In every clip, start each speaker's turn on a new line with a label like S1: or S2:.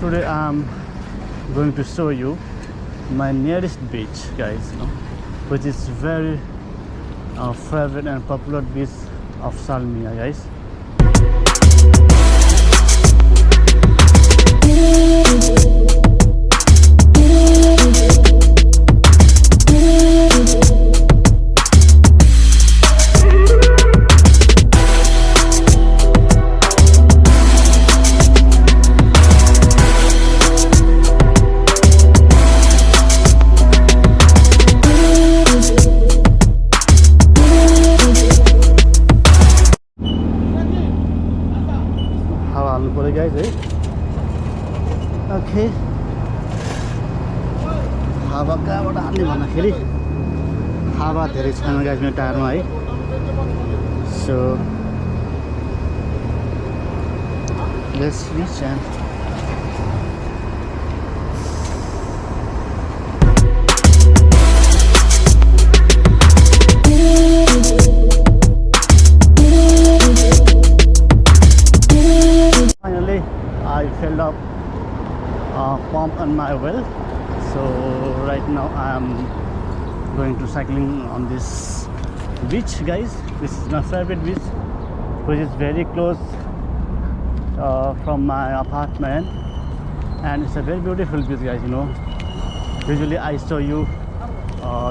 S1: today I'm going to show you my nearest beach, guys, which is very favorite and popular beach of Salmiya, guys. Guys, okay. हावा कहाँबाट हाल्ने भन्दाखेरि हावा धेरै छैन guys मेरो टायरमा है. So let's reach and I filled up pump on my well, so right now I am going to cycling on this beach, guys. This is my favorite beach, which is very close from my apartment, and it's a very beautiful beach, guys. Usually I show you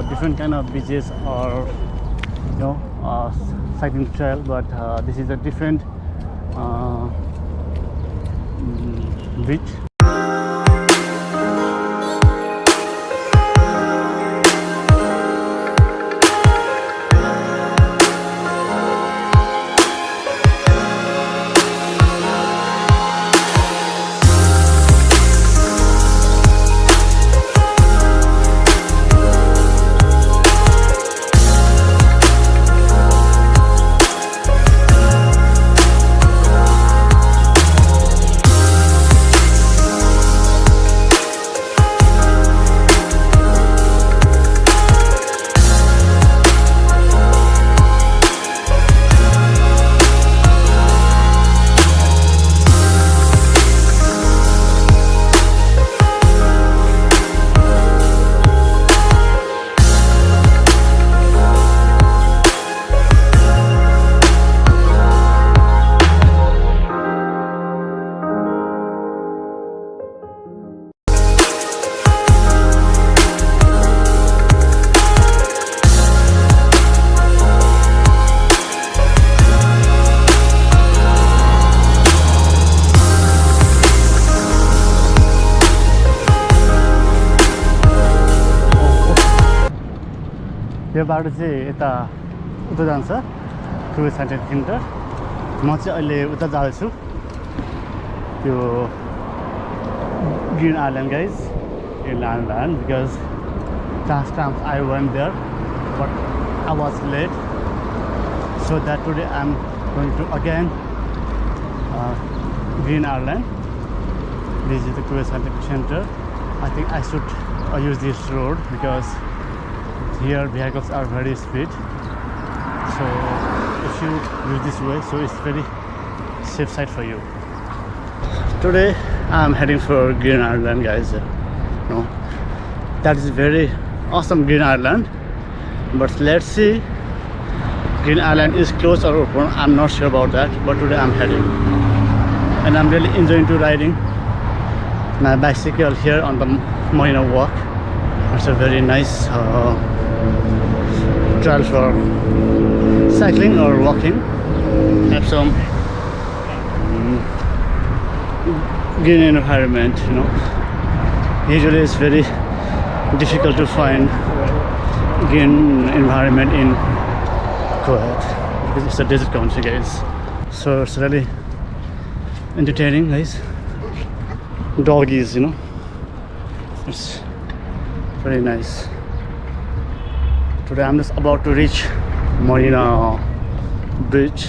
S1: different kind of beaches or cycling trail, but this is a different beach. यो बाटो चाहिँ यता उता जान्छ tourist centre. म चाहिँ अहिले उता जाँदैछु त्यो green island, guys, in Ireland, because last time I went there but I was late, so that today I'm going to again Green Ireland. This is the tourist center. I think I should use this road because here vehicles are very speed, so if you use this way, so it's very safe side for you. Today I'm heading for Green Ireland, guys. That is very awesome, Green Ireland, but let's see, Green Ireland is closed or open. I'm not sure about that, but today I'm heading, and I'm really enjoying to riding my bicycle here on the Marina Walk. It's a very nice trail for cycling or walking. Have some green environment. Usually it's very difficult to find green environment in Kuwait because it's a desert country, guys. So it's really entertaining, guys. Doggies, it's very nice. Today I'm just about to reach Marina Bridge.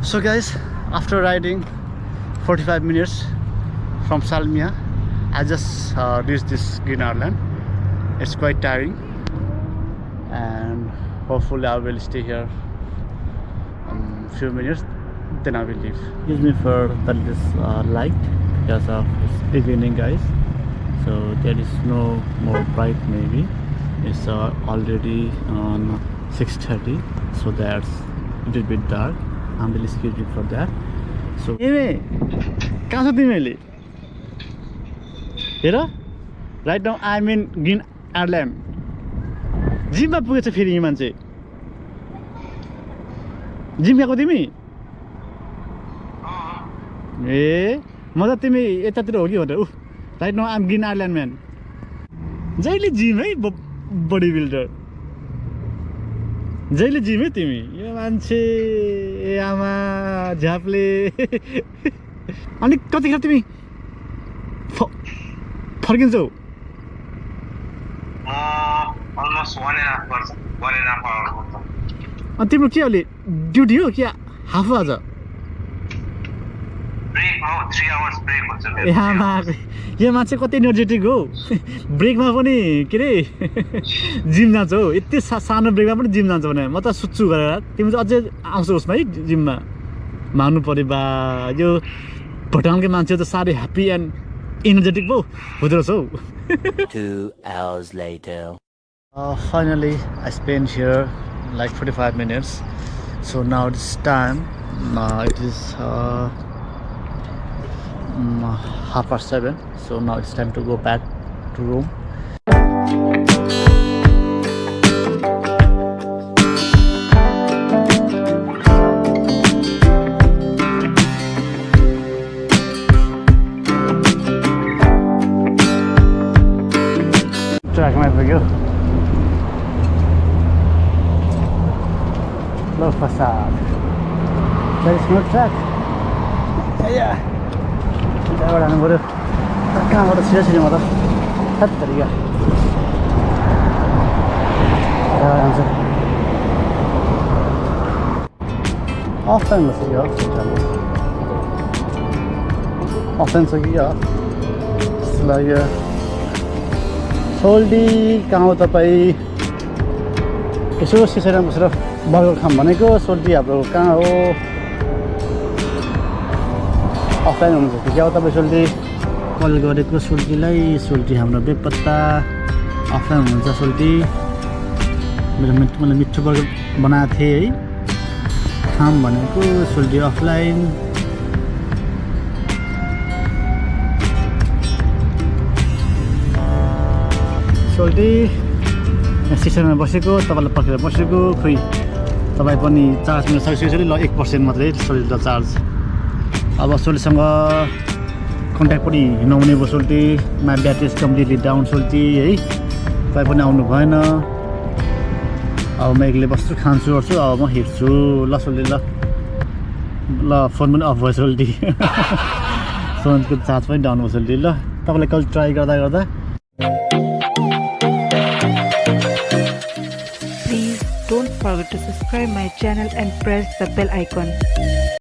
S1: So guys, after riding 45 minutes from Salmiya, I just reached this green island. It's quite tiring, and hopefully I will stay here few minutes, then I will leave. Excuse me for this light, because of it's beginning, guys. So there is no more bright. Maybe it's already on 6:30, so that's a little bit dark. I'm really excuse me for that. So कहाँ छ तिमीले? हेर, right now I'm in green island. जिममा पुगेछ फेरि यो मान्छे. Gym गएको तिमी? ए म त तिमी यतातिर हो कि भनेर. Right now I'm green island man. जहिले जिम है बडी बिल्डर. जहिले जिम है तिमी. यो मान्छे ए आमा झापले. अनि कतिखेर तिमी फर्किन्छौ?
S2: almost 1.5 hours.
S1: अनि तिम्रो के अहिले ड्युटी हो कि हाफ आज?
S2: Break, 3 hours break हुन्छ मेरो.
S1: ए आमा यो मान्छे कति एनर्जेटिक हो. ब्रेकमा पनि के रे जिम जान्छ हो. यति सानो ब्रेकमा पनि जिम जान्छ भने म त सुत्छु गरेर. तिमी चाहिँ अझै आउँछौ उसमा है जिममा. मान्नु पर्यो बा, यो भुटानकै मान्छे त साह्रै ह्याप्पी एन्ड एनर्जेटिक पो हुँदो रहेछ हौ.
S3: 2 hours later.
S1: Finally I spent here like 45 minutes. So now this time it is 7:30. So now it's time to go back to room. Track my video. Low facade. There is no track. Yeah. त्यहाँबाट हाल्नु पऱ्यो. कहाँबाट छिटो म त हत तरिका. आउँछ. अफ टाइम छ यो. अफ टाइम छ कि यो. लाग्यो. सोल्डी कहाँ हो तपाईँ? यसो सिसेरमा बसेर बर्गर खाम भनेको. सोल्डी हाम्रो कहाँ हो? अफलाइन हुनुहुन्छ कि क्या हो तपाईँ? सोल्डी कल गरेको सोल्डीलाई. सोल्डी हाम्रो बेपत्ता. अफलाइन हुनुहुन्छ सोल्डी. मैले मिठो बर्गर बनाएको थिएँ है, खाम भनेको. सोल्डी अफलाइन. सोल्डी सिस्टममा बसेको, तपाईँलाई पर्खेर बसेको. खोइ तपाईँ पनि चार्ज मिल्न सकिसक्यो. ल 1% मात्रै सोल्डी चार्ज. अब सोल्डीसँग कन्ट्याक्ट पनि नहुने भयो. सोल्डी मा ब्याट्री इज कम्प्लिटली डाउन सोल्डी है. तपाईँ पनि आउनु भएन. अब म एक्लै बस्छु, खान्छु गर्छु. अब म हिँड्छु. ल सोल्डी ल ल फोन पनि अफ भयो सोल्डी. फोनको चार्ज पनि डाउन भयो सोल्डी. ल तपाईँलाई कल ट्राई गर्दा गर्दा
S4: Please don't forget to subscribe my channel and press the bell icon.